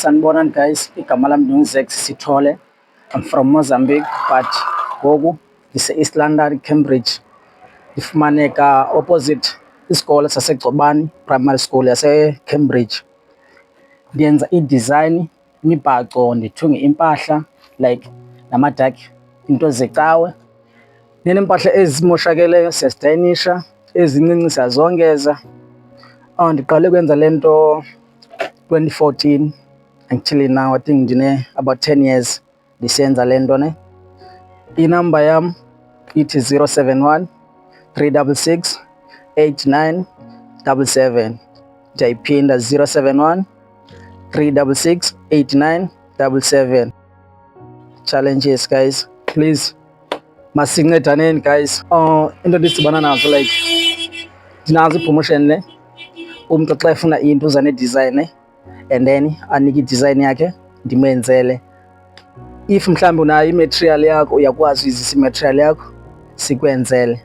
Sanibonani guys, igama lami nginguZax Sithole. I'm from Mozambique but ngoku ngise-East London, Cambridge. Ndifumaneka opposite isikole saseGcobani Primary School yase-Cambridge. Ndiyenza i-design, imibhaco, ndithunge impahla like namadakhi, into zecawe. Neempahla ezimoshakeleyo siyazidayisha, ezincinci siyazongeza. Ndiqale ukwenza le nto 2014 until now. I think ndine about 10 years ndisenza le nto ne. Inamba yam ithi 071 366 8977. Ndiyayiphinda 071 366 8977. Challenges guys, please masincedaneni guys. Into ndidibana nazo like ndinazo i-promotion le, umntu xa efuna into uza ne-design and then anike i-design yakhe ndimenzele. If mhlawumbi unayo i-material yakho uyakwazi uyizisa i-material yakho sikwenzele.